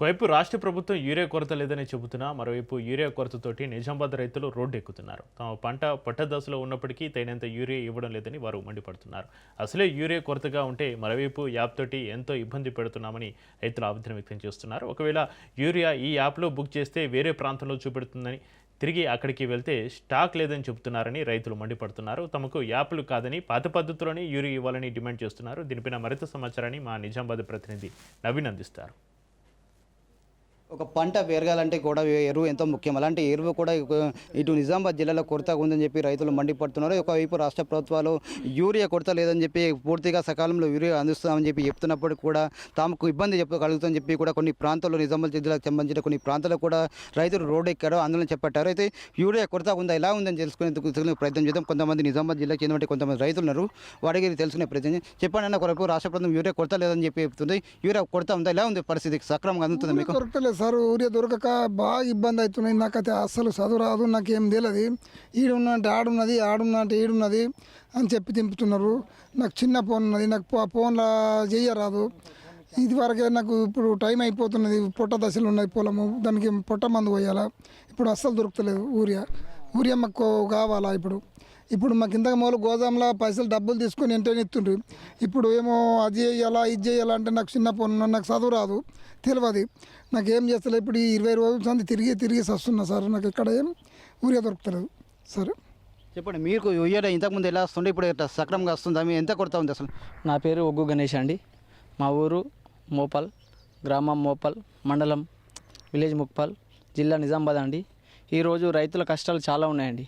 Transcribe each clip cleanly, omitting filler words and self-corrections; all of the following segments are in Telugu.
ఒకవైపు రాష్ట్ర ప్రభుత్వం యూరియా కొరత లేదని చెబుతున్నా మరోవైపు యూరియా కొరతతోటి నిజామాబాద్ రైతులు రోడ్డు ఎక్కుతున్నారు. తమ పంట పట్టదశలో ఉన్నప్పటికీ తగినంత యూరియా ఇవ్వడం లేదని వారు మండిపడుతున్నారు. అసలే యూరియా కొరతగా ఉంటే మరోవైపు యాప్ తోటి ఎంతో ఇబ్బంది పెడుతున్నామని రైతులు ఆవేదన వ్యక్తం చేస్తున్నారు. ఒకవేళ యూరియా ఈ యాప్లో బుక్ చేస్తే వేరే ప్రాంతంలో చూపెడుతుందని, తిరిగి అక్కడికి వెళ్తే స్టాక్ లేదని చెబుతున్నారని రైతులు మండిపడుతున్నారు. తమకు యాప్లు కాదని పాత పద్ధతిలోనే యూరియా ఇవ్వాలని డిమాండ్ చేస్తున్నారు. దీనిపైన మరింత సమాచారాన్ని మా నిజామాబాద్ ప్రతినిధి నవీన్ అందిస్తారు. ఒక పంట పెరగాలంటే కూడా ఎరువు ఎంతో ముఖ్యం. అలాంటి ఎరువు కూడా ఇటు నిజామాబాద్ జిల్లాలో కొరత ఉందని చెప్పి రైతులు మండిపడుతున్నారు. ఒకవైపు రాష్ట్ర ప్రభుత్వాలు యూరియా కొరత లేదని చెప్పి పూర్తిగా సకాలంలో యూరియా అందిస్తామని చెప్పి చెప్తున్నప్పుడు కూడా తమకు ఇబ్బంది కలుగుతుందని చెప్పి కూడా కొన్ని ప్రాంతాల్లో నిజామాబాద్ జిల్లాకు సంబంధించిన కొన్ని ప్రాంతాల్లో కూడా రైతులు రోడ్డు ఎక్కారు, ఆందోళన చేపట్టారు. అయితే యూరియా కొరత ఉందా, ఎలా ఉందని తెలుసుకునే ప్రయత్నం చేద్దాం. కొంతమంది నిజామాబాద్ జిల్లాకు చెందిన కొంతమంది రైతులు ఉన్నారు, వాడికి తెలుసుకునే ప్రయత్నం చెప్పండి అన్న. ఒకవైపు రాష్ట్ర ప్రభుత్వం యూరియా కొరత లేదని చెప్పి చెప్తుంది, యూరియా కొరత ఉందా, ఎలా ఉంది పరిస్థితి, సక్రమంగా అందుతుంది మీకు? సార్ ఊరియా దొరకక బాగా ఇబ్బంది అవుతున్నాయి. నాకైతే అస్సలు చదువు రాదు, నాకేం తెలియదు. ఈడున్నంటే ఆడున్నది, ఆడున్నంటే ఈడున్నది అని చెప్పి తింపుతున్నారు. నాకు చిన్న ఫోన్ ఉన్నది, నాకు ఫోన్లో చేయరాదు. ఇదివరకే నాకు ఇప్పుడు టైం అయిపోతున్నది, పొట్ట దశలు ఉన్నది పొలము, దానికి పొట్ట మందు పోయాలా. ఇప్పుడు అస్సలు దొరుకుతలేదు ఊరియా మాకు కావాలా. ఇప్పుడు మాకు ఇంతకు మొదలు గోదాంలో పైసలు డబ్బులు తీసుకొని వెంటనే ఇస్తుండ్రు. ఇప్పుడు ఏమో అది చేయాలా ఇది చేయాలా అంటే నాకు చిన్న ఫోన్, నాకు చదువు రాదు, తెలియదు, నాకేం చేస్తలేదు. ఇప్పుడు ఈ 20 రోజుల సంది తిరిగి వస్తున్నా సార్. నాకు ఎక్కడ ఏం ఊరియా దొరుకుతలేదు. సరే చెప్పండి, మీకు యూరియా ఇంతకుముందు ఎలా వస్తుండే, ఇప్పుడు సక్రమంగా వస్తుందా, మీ ఎంత కొరత ఉంది అసలు? నా పేరు ఒగ్గు గణేష్ అండి. మా ఊరు మోపల్, గ్రామం మోపల్, మండలం విలేజ్ ముక్పల్, జిల్లా నిజామాబాద్ అండి. ఈరోజు రైతుల కష్టాలు చాలా ఉన్నాయండి.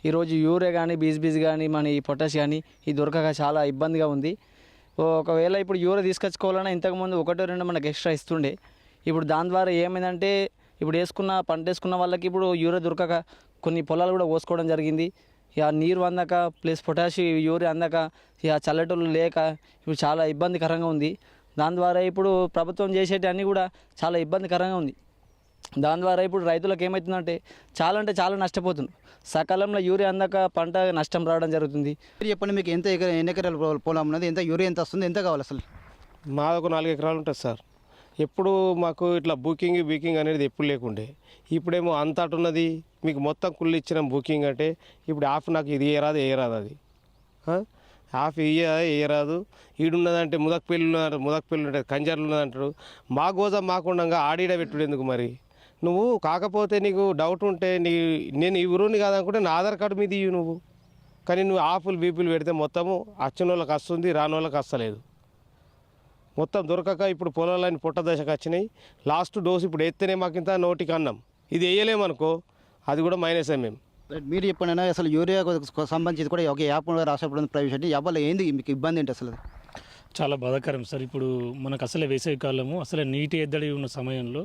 ఈరోజు యూరియా కానీ బీజ్ కానీ మన ఈ పొటాష్ కానీ ఇది దొరకక చాలా ఇబ్బందిగా ఉంది. ఒకవేళ ఇప్పుడు యూరియా తీసుకొచ్చుకోవాలన్నా ఇంతకుముందు 1-2 మనకు ఎక్స్ట్రా ఇస్తుండే. ఇప్పుడు దాని ద్వారా ఏమైందంటే ఇప్పుడు పంట వేసుకున్న వాళ్ళకి ఇప్పుడు యూరియా దొరకక కొన్ని పొలాలు కూడా కోసుకోవడం జరిగింది. ఇక నీరు అందక ప్లస్ పొటాష్ యూరియా అందక ఇక చల్లటోళ్ళు లేక ఇప్పుడు చాలా ఇబ్బందికరంగా ఉంది. దాని ద్వారా ఇప్పుడు ప్రభుత్వం చేసేటి కూడా చాలా ఇబ్బందికరంగా ఉంది. దాని ద్వారా ఇప్పుడు రైతులకు ఏమవుతుందంటే చాలా నష్టపోతుంది. సకాలంలో యూరియా అందక పంట నష్టం రావడం జరుగుతుంది. చెప్పండి, మీకు ఎన్ని ఎకరాల పొలం ఉన్నది, ఎంత యూరియా ఎంత వస్తుంది, ఎంత కావాలి అసలు? మాకు 4 ఎకరాలు ఉంటుంది సార్. ఎప్పుడు మాకు ఇట్లా బుకింగ్ అనేది ఎప్పుడు లేకుండే, ఇప్పుడేమో అంతటా ఉన్నది. మీకు మొత్తం కుళ్ళు ఇచ్చిన బుకింగ్ అంటే ఇప్పుడు హాఫ్ నాకు ఇది వేయరాదు అది హాఫ్ వేయరాదు. ఈడున్నదంటే ముదక్పల్లి ఉంటుంది, కంజర్లు ఉన్నదంటారు. మా గోజా మాకుండగా ఆడిడ పెట్టుడు ఎందుకు మరి? నువ్వు కాకపోతే నీకు డౌట్ ఉంటే నేను ఈ ఊరుని కాదనుకుంటే నా ఆధార్ కార్డు మీద ఇవ్వు నువ్వు. కానీ నువ్వు బీపులు పెడితే మొత్తము వచ్చిన వాళ్ళకి వస్తుంది, రాని వాళ్ళకి వస్తలేదు. మొత్తం దొరకక ఇప్పుడు పొలాలని పుట్ట దశకు వచ్చినాయి. లాస్ట్ డోసు ఇప్పుడు ఎత్తేనే మాకింత నోటికి అన్నం. ఇది వేయలేమనుకో, అది కూడా మైనసే. మేము మీరు చెప్పండి అసలు యూరియా సంబంధించి కూడా ఒక యాప్ రాష్ట్ర ప్రభుత్వం ప్రవేశించి యాప్లో ఏంది మీకు ఇబ్బంది ఏంటి అసలు? చాలా బాధాకరం సార్. ఇప్పుడు మనకు అసలే వేసవి కాలము, అసలే నీటి ఎద్దడి ఉన్న సమయంలో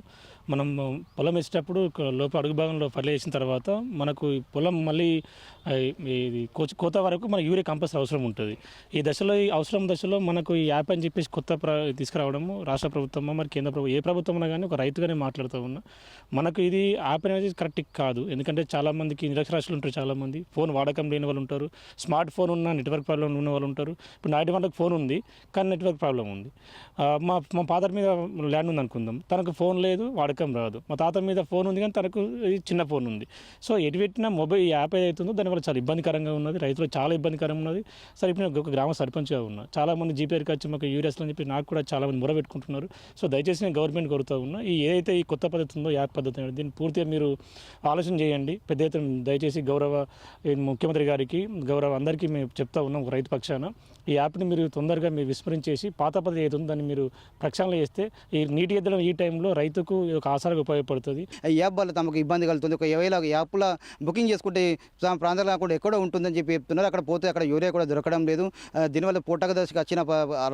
మనం పొలం వేసేటప్పుడు లోపల అడుగు భాగంలో ఫర్టిలైజర్ వేసిన తర్వాత మనకు పొలం మళ్ళీ ఇది కోత వరకు మనకు యూరియా కంపల్సరీ అవసరం ఉంటుంది. ఈ అవసరం దశలో మనకు ఈ యాప్ అని చెప్పేసి తీసుకురావడము రాష్ట్ర ప్రభుత్వం మరి కేంద్ర ప్రభుత్వం ఏ ప్రభుత్వం అయినా కానీ ఒక రైతుగానే మాట్లాడుతూ ఉన్నా. మనకు ఇది యాప్ అనేది కరెక్ట్ కాదు. ఎందుకంటే చాలామందికి నిరక్షరాస్యులు ఉంటారు, చాలామంది ఫోన్ వాడకం లేని వాళ్ళు ఉంటారు, స్మార్ట్ ఫోన్ ఉన్న నెట్వర్క్ ప్రాబ్లం ఉన్న వాళ్ళు ఉంటారు. ఇప్పుడు నాటి వాళ్ళకి ఫోన్ ఉంది కానీ నెట్వర్క్ ప్రాబ్లం ఉంది. మా ఫాదర్ మీద ల్యాండ్ ఉంది అనుకుందాం, తనకు ఫోన్ లేదు, వాడకం రాదు. మా తాత మీద ఫోన్ ఉంది కానీ తనకు చిన్న ఫోన్ ఉంది. సో ఎటు పెట్టినా మొబైల్ యాప్ ఏదైతుందో దానివల్ల చాలా ఇబ్బందికరంగా ఉన్నది, రైతులకు చాలా ఇబ్బందికరంగా ఉన్నది. సరే ఇప్పుడు నేను ఒక గ్రామ సర్పంచ్గా ఉన్నా, చాలామంది జీపీఆర్కి వచ్చి మాకు యూరియాస్ అని చెప్పి నాకు కూడా చాలామంది మొరబెట్టుకుంటున్నారు. సో దయచేసి నేను గవర్నమెంట్ కోరుతూ ఉన్నా, ఏదైతే ఈ కొత్త పద్ధతి ఉందో యాప్ పద్ధతి అనేది దీన్ని పూర్తిగా మీరు ఆలోచన చేయండి. పెద్ద ఎత్తున దయచేసి గౌరవ ముఖ్యమంత్రి గారికి, గౌరవ అందరికీ మేము చెప్తా ఉన్నాం ఒక రైతు పక్షాన, ఈ యాప్ని మీరు తొందరగా మీరు విస్మరించేసి పాత పద్ధతి ఏదైతుందో దాన్ని మీరు ప్రక్షాళన చేస్తే ఈ నీటి ఎద్దడం ఈ టైంలో రైతుకు ఒక ఆసరాగా ఉపయోగపడుతుంది. ఈ యాప్ వల్ల తమకు ఇబ్బంది కలుగుతుంది. ఒకవేళ యాప్లో బుకింగ్ చేసుకుంటే ప్రాంతాలు కాకుండా ఎక్కడో ఉంటుందని చెప్పి చెప్తున్నారు. అక్కడ పోతే అక్కడ యూరియా కూడా దొరకడం లేదు. దీనివల్ల పూటక దశకు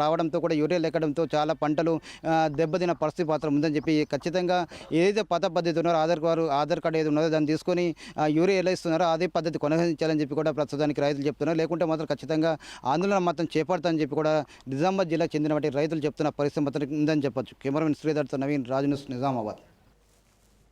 రావడంతో కూడా యూరియా లేకడంతో చాలా పంటలు దెబ్బతిన పరిస్థితి మాత్రం ఉందని చెప్పి ఖచ్చితంగా ఏదైతే పాత పద్ధతి ఉన్నారో ఆధార్ కార్డు ఏది ఉన్నదో దాన్ని తీసుకొని యూరియా ఎలా ఇస్తున్నారో అదే పద్ధతి కొనసాగించాలని చెప్పి కూడా ప్రస్తుతానికి రైతులు చెప్తున్నారు. లేకుంటే మాత్రం ఖచ్చితంగా ఆందోళన మాత్రం చేపడతామని చెప్పి కూడా నిజామాబాద్ జిల్లాకు చెందిన రైతులు చెప్తున్న పరిస్థితి మాత్రం ఉందని చెప్పొచ్చు. కెమెరామెన్ శ్రీధర్తో నవీన్, రాజ్ న్యూస్, నిజామాబాద్.